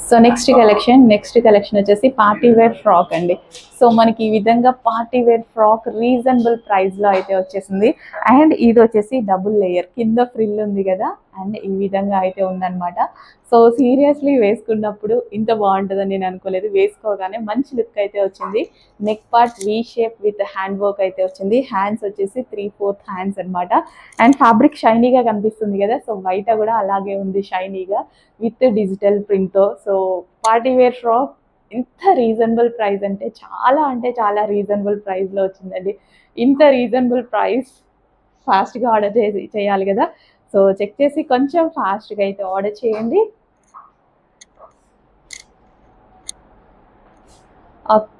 So next collection వచ్చేసి party wear frock అండి. So మనకి ఈ విధంగా party wear frock reasonable price లో అయితే వచ్చేసింది. అండ్ ఇది వచ్చేసి డబుల్ లేయర్, కింద ఫ్రిల్ ఉంది కదా, అండ్ ఈ విధంగా అయితే ఉందన్నమాట. సో సీరియస్లీ వేసుకున్నప్పుడు ఇంత బాగుంటుందని నేను అనుకోలేదు. వేసుకోగానే మంచి లుక్ అయితే వచ్చింది. Neck part V shape with hand work అయితే వచ్చింది. హ్యాండ్స్ వచ్చేసి 3/4 హ్యాండ్స్ అనమాట. అండ్ ఫ్యాబ్రిక్ షైనీగా కనిపిస్తుంది కదా, సో బయట కూడా అలాగే ఉంది షైనీగా విత్ డిజిటల్ ప్రింట్తో. సో పార్టీ వేర్ ఫ్రాక్ ఇంత రీజనబుల్ ప్రైస్ అంటే చాలా రీజనబుల్ ప్రైస్లో వచ్చిందండి. ఇంత రీజనబుల్ ప్రైస్ ఫాస్ట్గా ఆర్డర్ చేయాలి కదా. సో చెక్ చేసి కొంచెం ఫాస్ట్గా అయితే ఆర్డర్ చేయండి.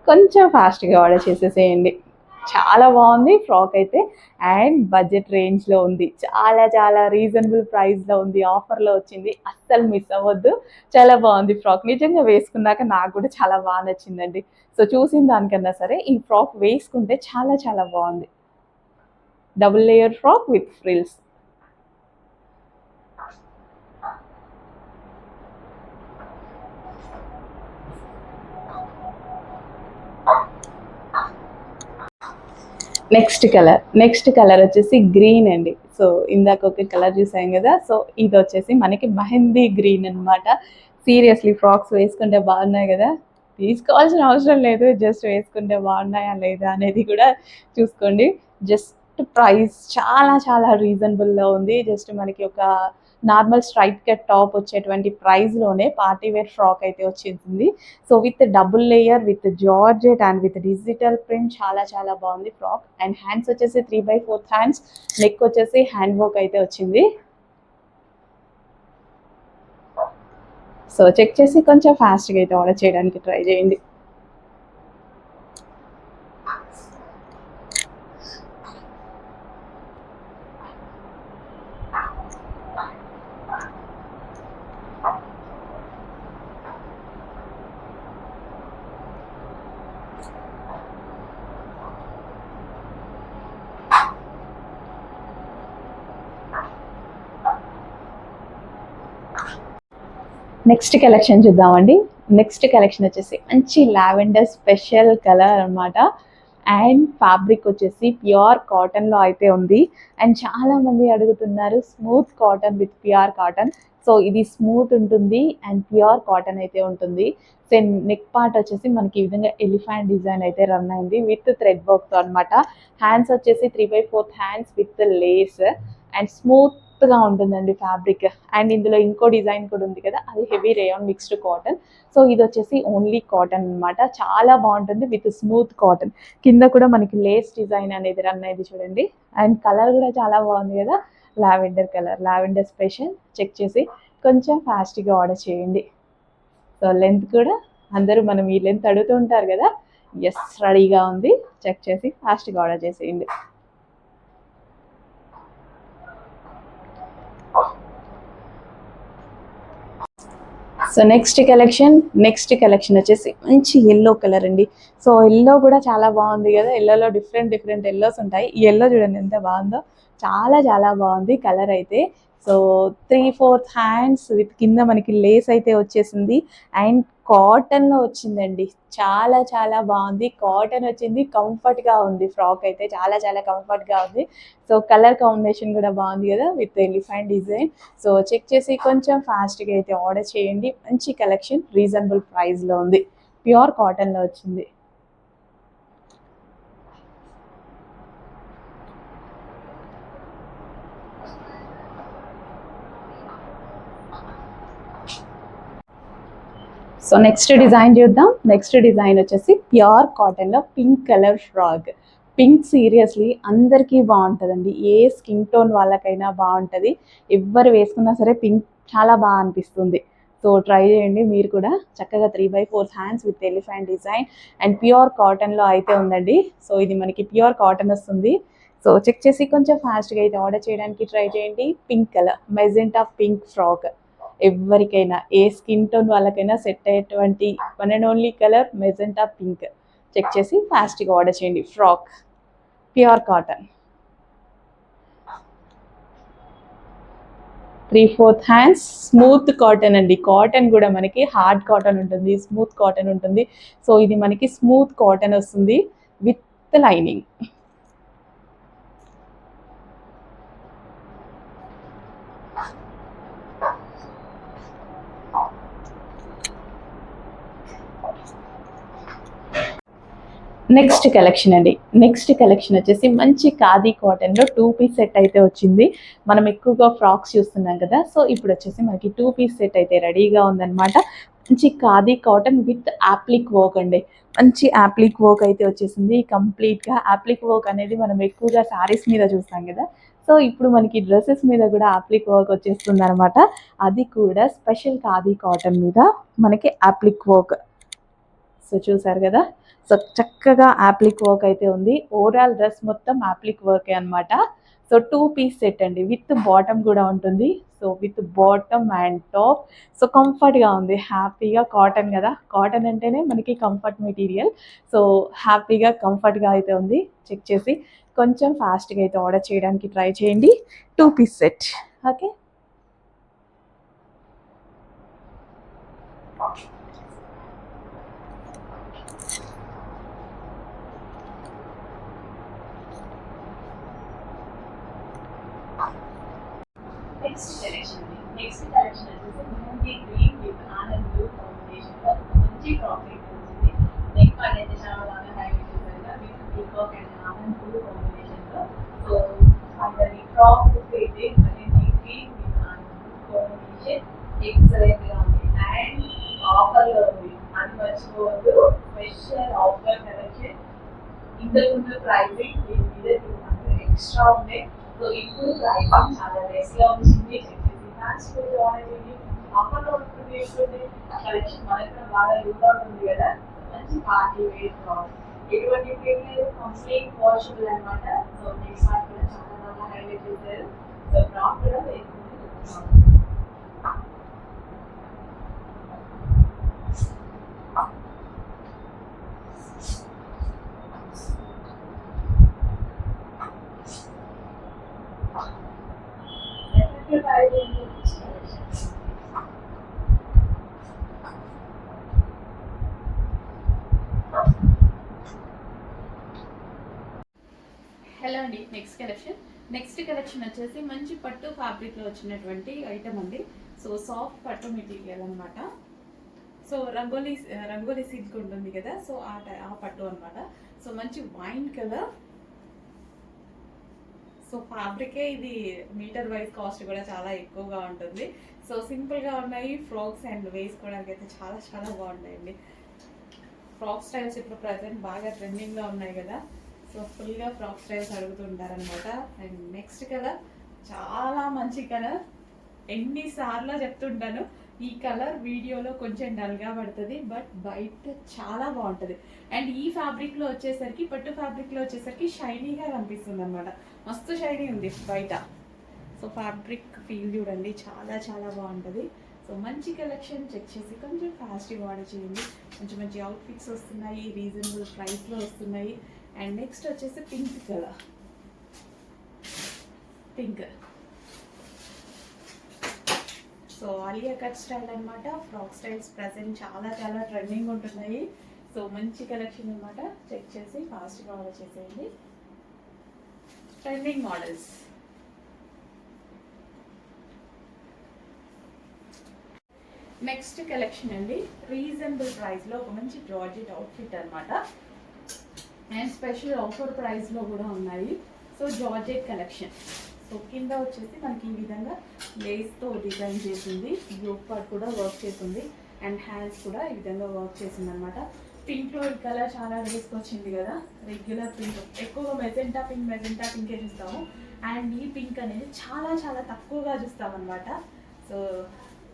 కొంచెం ఫాస్ట్గా ఆర్డర్ చేసేసేయండి. చాలా బాగుంది ఫ్రాక్ అయితే. అండ్ బడ్జెట్ రేంజ్లో ఉంది, చాలా చాలా రీజనబుల్ ప్రైస్లో ఉంది, ఆఫర్లో వచ్చింది, అస్సలు మిస్ అవ్వద్దు. చాలా బాగుంది ఫ్రాక్, నిజంగా వేసుకున్నాక నాకు కూడా చాలా బాగా నచ్చిందండి. సో చూసిన దానికన్నా సరే ఈ ఫ్రాక్ వేసుకుంటే చాలా చాలా బాగుంది. Double layer frock with frills. Next colour వచ్చేసి గ్రీన్ అండి. సో ఇందాక ఒక కలర్ చూసాం కదా, సో ఇది వచ్చేసి మనకి మెహందీ గ్రీన్ అనమాట. సీరియస్లీ ఫ్రాక్స్ వేసుకుంటే బాగున్నాయి కదా, తీసుకోవాల్సిన అవసరం లేదు, జస్ట్ వేసుకుంటే బాగున్నాయా లేదా అనేది కూడా చూసుకోండి. జస్ట్ ప్రైస్ చాలా చాలా రీజనబుల్లో ఉంది. జస్ట్ మనకి ఒక నార్మల్ స్ట్రైట్ కట్ టాప్ వచ్చేటువంటి ప్రైస్లోనే పార్టీ వేర్ ఫ్రాక్ అయితే వచ్చేసింది. So with double layer, with georgette and with digital print, చాలా చాలా బాగుంది ఫ్రాక్. అండ్ హ్యాండ్స్ వచ్చేసి 3/4 హ్యాండ్స్, నెక్ వచ్చేసి హ్యాండ్ వర్క్ అయితే వచ్చింది. సో చెక్ చేసి కొంచెం ఫాస్ట్గా అయితే ఆర్డర్ చేయడానికి ట్రై చేయండి. నెక్స్ట్ కలెక్షన్ చూద్దామండి. నెక్స్ట్ కలెక్షన్ వచ్చేసి మంచి లావెండర్ స్పెషల్ కలర్ అనమాట. అండ్ ఫ్యాబ్రిక్ వచ్చేసి ప్యూర్ కాటన్లో అయితే ఉంది. అండ్ చాలా మంది అడుగుతున్నారు smooth cotton with pure cotton. So ఇది స్మూత్ ఉంటుంది అండ్ ప్యూర్ కాటన్ అయితే ఉంటుంది. సో నెక్ పార్ట్ వచ్చేసి మనకి ఈ విధంగా ఎలిఫెంట్ డిజైన్ అయితే రన్ అయింది విత్ థ్రెడ్ వర్క్తో అనమాట. హ్యాండ్స్ వచ్చేసి 3/4 హ్యాండ్స్ విత్ లేస్. అండ్ స్మూత్గా ఉంటుందండి ఫ్యాబ్రిక్. అండ్ ఇందులో ఇంకో డిజైన్ కూడా ఉంది కదా, అది heavy rayon mixed cotton. So ఇది వచ్చేసి ఓన్లీ కాటన్ అనమాట. చాలా బాగుంటుంది విత్ స్మూత్ కాటన్. కింద కూడా మనకి లేస్ డిజైన్ అనేది రన్ అయింది చూడండి. అండ్ కలర్ కూడా చాలా బాగుంది కదా, lavender colour, lavender special. Check చేసి కొంచెం ఫాస్ట్గా ఆర్డర్ చేయండి. సో లెంత్ కూడా అందరూ మనం ఈ లెంత్ అడుగుతూ ఉంటారు కదా, ఎస్ రెడీగా ఉంది. చెక్ చేసి ఫాస్ట్గా ఆర్డర్ చేసేయండి. సో నెక్స్ట్ కలెక్షన్ వచ్చేసి మంచి ఎల్లో కలర్ అండి. సో ఎల్లో కూడా చాలా బాగుంది కదా, ఎల్లోలో డిఫరెంట్ ఎల్లోస్ ఉంటాయి. ఈ ఎల్లో చూడండి ఎంత బాగుందో, చాలా చాలా బాగుంది కలర్ అయితే. సో 3/4 హ్యాండ్స్ విత్ కింద మనకి లేస్ అయితే వచ్చేసింది. అండ్ కాటన్లో వచ్చిందండి, చాలా చాలా బాగుంది. కాటన్ వచ్చింది, కంఫర్ట్గా ఉంది ఫ్రాక్ అయితే, చాలా చాలా కంఫర్ట్గా ఉంది. సో కలర్ కాంబినేషన్ కూడా బాగుంది కదా with elephant design. So check చేసి కొంచెం ఫాస్ట్గా అయితే ఆర్డర్ చేయండి. మంచి కలెక్షన్, రీజనబుల్ ప్రైస్లో ఉంది, ప్యూర్ కాటన్లో వచ్చింది. సో నెక్స్ట్ డిజైన్ చూద్దాం. నెక్స్ట్ డిజైన్ వచ్చేసి ప్యూర్ కాటన్లో pink colour frock. Pink seriously అందరికీ బాగుంటుందండి, ఏ స్కిన్ టోన్ వాళ్ళకైనా బాగుంటుంది. ఎవరు వేసుకున్నా సరే పింక్ చాలా బాగా అనిపిస్తుంది. సో ట్రై చేయండి మీరు కూడా. చక్కగా 3/4 hands with elephant design and pure కాటన్లో అయితే ఉందండి. సో ఇది మనకి ప్యూర్ కాటన్ వస్తుంది. సో చెక్ చేసి కొంచెం ఫాస్ట్గా అయితే ఆర్డర్ చేయడానికి ట్రై చేయండి. Pink colour, magenta pink frock. ఎవరికైనా ఏ స్కిన్ టోన్ వాళ్ళకైనా సెట్ అయ్యేటువంటి one and only colour magenta pink. Check చేసి ఫాస్ట్గా ఆర్డర్ చేయండి. Frock pure cotton. 3/4 hands, smooth cotton అండి. కాటన్ కూడా మనకి హార్డ్ కాటన్ ఉంటుంది, స్మూత్ కాటన్ ఉంటుంది. సో ఇది మనకి స్మూత్ కాటన్ వస్తుంది విత్ లైనింగ్. నెక్స్ట్ కలెక్షన్ అండి. నెక్స్ట్ కలెక్షన్ వచ్చేసి మంచి ఖాదీ కాటన్లో 2 పీస్ సెట్ అయితే వచ్చింది. మనం ఎక్కువగా ఫ్రాక్స్ చూస్తున్నాం కదా, సో ఇప్పుడు వచ్చేసి మనకి 2 పీస్ సెట్ అయితే రెడీగా ఉందన్నమాట. మంచి khadi cotton with appliqué work అండి. మంచి యాప్లిక్ వర్క్ అయితే వచ్చేసింది. కంప్లీట్గా యాప్లిక్ వర్క్ అనేది మనం ఎక్కువగా శారీస్ మీద చూస్తాం కదా, సో ఇప్పుడు మనకి డ్రెస్సెస్ మీద కూడా యాప్లిక్ వర్క్ వచ్చేస్తుంది అనమాట. అది కూడా స్పెషల్ ఖాదీ కాటన్ మీద మనకి యాప్లిక్ వర్క్. సో చూసారు కదా, సో చక్కగా యాప్లిక్ వర్క్ అయితే ఉంది. ఓవరాల్ డ్రెస్ మొత్తం యాప్లిక్ వర్కే అనమాట. సో 2 పీస్ సెట్ అండి, విత్ బాటమ్ కూడా ఉంటుంది. So with bottom and top. So కంఫర్ట్గా ఉంది, హ్యాపీగా. కాటన్ కదా, కాటన్ అంటేనే మనకి కంఫర్ట్ మెటీరియల్. సో హ్యాపీగా కంఫర్ట్గా అయితే ఉంది. చెక్ చేసి కొంచెం ఫాస్ట్గా అయితే ఆర్డర్ చేయడానికి ట్రై చేయండి. 2 piece set. Okay. Next collection వచ్చేసి మెహందీ గ్రీన్ విత్ ఆనంద్ బ్లూ కాంబినేషన్ లో మంచి ప్రాఫిట్ వచ్చింది. నెక్ పార్ట్ అయితే చాలా బాగా హైలైట్ చేశారు with peacock and Anand blue combination లో. సో ఫైనల్లీ ఫ్రాక్ అయితే మెహందీ గ్రీన్ విత్ ఆనంద్ బ్లూ కాంబినేషన్ ఎక్సలెంట్ గా ఉంది అండ్ ఆఫర్ లో ఉంది. అది మర్చిపోవద్దు, స్పెషల్ ఆఫర్ కలెక్షన్. ఇంతకుముందు ప్రైసింగ్ దీని మీద 200 ఎక్స్ట్రా ఉండే. సో ఇప్పుడు ప్రైసింగ్ చాలా లెస్ గా వచ్చింది. ఫ్యాన్సీ ఆర్డర్ ఆఫర్లో ఉంటుంది. కలెక్షన్ మనకి కూడా బాగా యూజ్ అవుతుంది కదా. మంచి పార్టీ వేర్ ఫ్రాక్, ఎటువంటి ఫీల్ లేదు, కంప్లీట్ వాషబుల్ అనమాట. సో నెక్స్ట్ పార్ట్ కూడా చాలా బాగా హైలైట్ చేశారు. సో ఫ్రాక్ కూడా వేసుకుంటే హలో అండి. నెక్స్ట్ కలెక్షన్ వచ్చేసి మంచి పట్టు ఫ్యాబ్రిక్లో వచ్చినటువంటి ఐటమ్ అండి. సో సాఫ్ట్ పట్టు మెటీరియల్ అనమాట. సో రంగోలీ సిల్క్ ఉంటుంది కదా, సో ఆ పట్టు అనమాట. సో మంచి వైన్ కలర్. సో ఫ్యాబ్రికే ఇది మీటర్ వైజ్ కాస్ట్ కూడా చాలా ఎక్కువగా ఉంటుంది. సో సింపుల్గా ఉన్నాయి ఫ్రాక్స్ అండ్ వేసుకోవడానికి అయితే చాలా చాలా బాగుంటాయండి. ఫ్రాక్ స్టైల్స్ ఇప్పుడు ప్రజెంట్ బాగా ట్రెండింగ్లో ఉన్నాయి కదా, సో ఫుల్గా ఫ్రాక్ స్టైల్స్ అడుగుతుంటారనమాట. అండ్ నెక్స్ట్ కలర్ చాలా మంచి కలర్. ఎన్నిసార్లు చెప్తుంటాను, ఈ కలర్ వీడియోలో కొంచెం డల్గా పడుతుంది, బట్ బయట చాలా బాగుంటుంది. అండ్ ఈ ఫ్యాబ్రిక్లో వచ్చేసరికి, పట్టు ఫ్యాబ్రిక్లో వచ్చేసరికి షైనీగా కనిపిస్తుంది అనమాట. మస్తు షైనీ ఉంది బయట. సో ఫ్యాబ్రిక్ ఫీల్ చూడండి, చాలా చాలా బాగుంటుంది. సో మంచి కలెక్షన్. చెక్ చేసి కొంచెం ఫాస్ట్గా ఆర్డర్ చేయండి. మంచి మంచి అవుట్ఫిట్స్ వస్తున్నాయి, రీజనబుల్ ప్రైస్లో వస్తున్నాయి. అండ్ నెక్స్ట్ వచ్చేసి pink colour. Pink. So Alia cut style అనమాట. ఫ్రాక్ స్టైల్స్ ప్రజెంట్ చాలా చాలా ట్రెండింగ్ ఉంటున్నాయి. సో మంచి కలెక్షన్ అనమాట. చెక్ చేసి ఫాస్ట్గా ఆర్డర్ చేసేయండి. Trending models. నెక్స్ట్ కలెక్షన్ అండి, రీజనబుల్ ప్రైస్లో ఒక మంచి జార్జెట్ అవుట్ఫిట్ అనమాట. అండ్ స్పెషల్ ఆఫర్ ప్రైస్లో కూడా ఉన్నాయి. So georgette collection. సో కింద వచ్చేసి మనకి ఈ విధంగా లేస్తో డిజైన్ చేసింది. యోక్ పార్ట్ కూడా వర్క్ చేసింది అండ్ హ్యాండ్స్ కూడా ఈ విధంగా వర్క్ చేసింది అనమాట. పింక్లో ఈ కలర్ చాలా వేసుకొచ్చింది కదా, రెగ్యులర్ పింక్. ఎక్కువగా మెజెంటా పింకే చూస్తాము. అండ్ ఈ పింక్ అనేది చాలా చాలా తక్కువగా చూస్తాం అనమాట. సో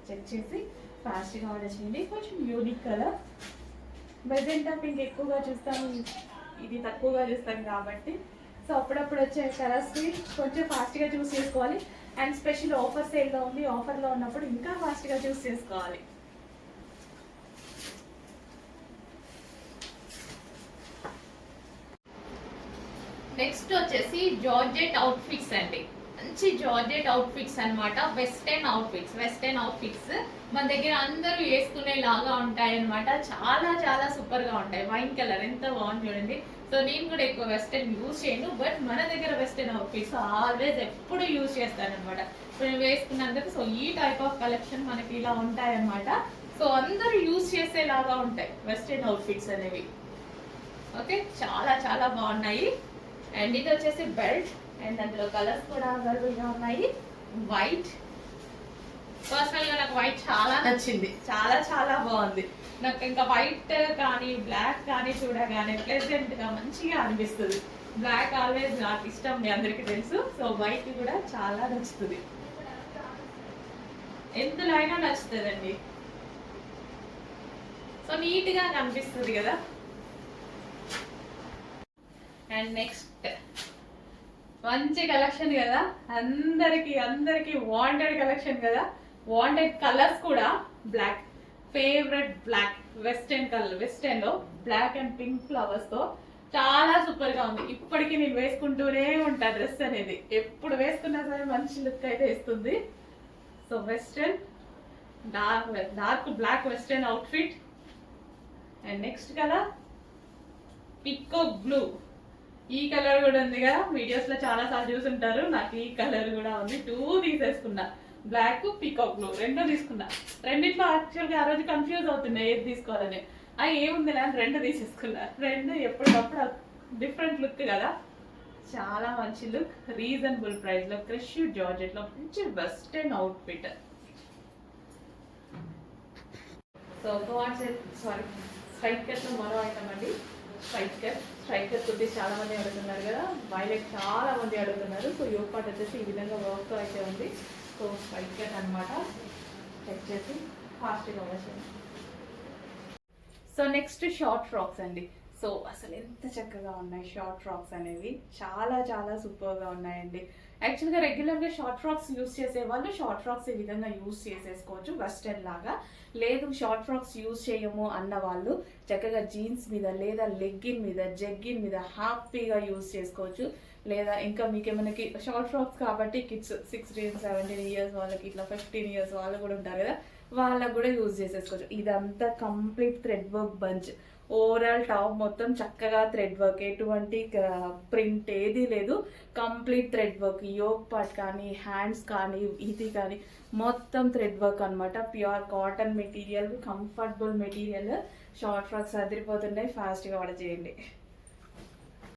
చెక్ చేసి ఫాస్ట్గా ఆర్డర్ చేయండి. కొంచెం యూనిక్ కలర్. మెజెంటా పింక్ ఎక్కువగా చూస్తాము, ఇది తక్కువగా చూస్తాం కాబట్టి సో అప్పుడప్పుడు వచ్చే కలర్స్ని కొంచెం ఫాస్ట్గా చూస్ చేసుకోవాలి. అండ్ స్పెషల్ ఆఫర్ సేల్లో ఉంది, ఆఫర్లో ఉన్నప్పుడు ఇంకా ఫాస్ట్గా చూస్ చేసుకోవాలి. నెక్స్ట్ వచ్చేసి జార్జెట్ అవుట్ఫిట్స్ అండి. మంచి జార్జెట్ అవుట్ఫిట్స్ అన్నమాట. వెస్టర్న్ అవుట్ఫిట్స్ మన దగ్గర అందరూ వేసుకునే లాగా ఉంటాయి అన్నమాట. చాలా చాలా సూపర్ గా ఉంటాయి. వైన్ కలర్ ఎంత బాగుంది చూడండి. సో నేను కూడా ఎక్కువ వెస్టర్న్ యూజ్ చేయను, బట్ మన దగ్గర వెస్టర్న్ అవుట్ఫిట్స్ ఆల్వేస్ ఎప్పుడు యూజ్ చేస్తాను అనమాట. ఇప్పుడు నేను వేసుకున్నందుకు సో ఈ టైప్ ఆఫ్ కలెక్షన్ మనకి ఇలా ఉంటాయి అన్నమాట. సో అందరూ యూజ్ చేసేలాగా ఉంటాయి వెస్టర్న్ అవుట్ఫిట్స్ అనేవి. ఓకే, చాలా చాలా బాగున్నాయి. అండ్ ఇది వచ్చేసి బెల్ట్, అండ్ అందులో కలర్స్ కూడా అవైలబుల్గా ఉన్నాయి. వైట్, పర్సనల్గా నాకు వైట్ చాలా నచ్చింది, చాలా చాలా బాగుంది నాకు. ఇంకా వైట్ కానీ బ్లాక్ కానీ చూడగానే ప్లెజెంట్గా మంచిగా అనిపిస్తుంది. బ్లాక్ ఆల్వేస్ నాకు ఇష్టం, మీ అందరికీ తెలుసు. సో వైట్ కూడా చాలా నచ్చుతుంది, ఎందులో అయినా నచ్చుతుందండి. సో నీట్గా కనిపిస్తుంది కదా. అండ్ నెక్స్ట్ మంచి కలెక్షన్ కదా, అందరికి వాంటెడ్ కలెక్షన్ కదా. వాంటెడ్ కలర్స్ కూడా black, favourite black, western colour, western లో బ్లాక్ అండ్ పింక్ ఫ్లవర్స్ తో చాలా సూపర్ గా ఉంది. ఇప్పటికీ నేను వేసుకుంటూనే ఉంటా డ్రెస్ అనేది, ఎప్పుడు వేసుకున్నా సరే మంచి లుక్ అయితే ఇస్తుంది. So western dark black western outfit. And next colour peacock blue. ఈ కలర్ కూడా ఉంది కదా, వీడియోస్ లో చాలా సార్లు చూసుంటారు. నాకు ఈ కలర్ కూడా ఉంది, 2 తీసేసుకున్నా. బ్లాక్, పికాక్ బ్లూ రెండు తీసుకున్నా. రెండిట్లో యాక్చువల్గా ఆ రోజు కన్ఫ్యూజ్ అవుతున్నాయి ఏది తీసుకోవాలని. ఏముంది అని 2 తీసేసుకున్నా. 2 ఎప్పటికప్పుడు డిఫరెంట్ లుక్ కదా, చాలా మంచి లుక్. రీజనబుల్ ప్రైస్ లో క్రష్ జార్జెట్ లో మంచి వెస్టర్న్ అవుట్ఫిట్. సో స్ట్రైకర్ తో మరో ఐటమ్ అండి. స్ట్రైకర్ కుర్తీస్ చాలా మంది అడుగుతున్నారు కదా, వైలెట్ చాలా మంది అడుగుతున్నారు. సో యోగ్ పార్ట్ వచ్చేసి ఈ విధంగా వర్క్ అయితే ఉంది. సో స్ట్రైకర్ అనమాట, చెక్ చేసి ఫాస్ట్గా వచ్చేది. సో నెక్స్ట్ షార్ట్ ఫ్రాక్స్ అండి. సో అసలు ఎంత చక్కగా ఉన్నాయి షార్ట్ ఫ్రాక్స్ అనేవి, చాలా చాలా సూపర్గా ఉన్నాయండి. యాక్చువల్గా రెగ్యులర్గా షార్ట్ ఫ్రాక్స్ యూస్ చేసే వాళ్ళు షార్ట్ ఫ్రాక్స్ ఈ విధంగా యూస్ చేసేసుకోవచ్చు వెస్టర్న్ లాగా. లేదు షార్ట్ ఫ్రాక్స్ యూజ్ చేయము అన్న వాళ్ళు చక్కగా జీన్స్ మీద లేదా లెగ్గిన్ మీద జెగ్గిన్ మీద హ్యాపీగా యూజ్ చేసుకోవచ్చు. లేదా ఇంకా మీకు మనకి షార్ట్ ఫ్రాక్స్ కాబట్టి కిడ్స్ 16, 17 ఇయర్స్ వాళ్ళకి, ఇట్లా 15 ఇయర్స్ వాళ్ళు కూడా ఉంటారు కదా, వాళ్ళకు కూడా యూజ్ చేసేసుకోవచ్చు. ఇదంతా complete thread work bunch. Overall top మొత్తం చక్కగా థ్రెడ్ వర్క్, ఎటువంటి ప్రింట్ ఏది లేదు, complete thread work. Yoke part కానీ హ్యాండ్స్ కానీ ఇది కానీ మొత్తం థ్రెడ్ వర్క్ అనమాట. Pure cotton material, comfortable material. Short frocks అదిరిపోతున్నాయి, ఫాస్ట్గా ఆర్డర్ చేయండి.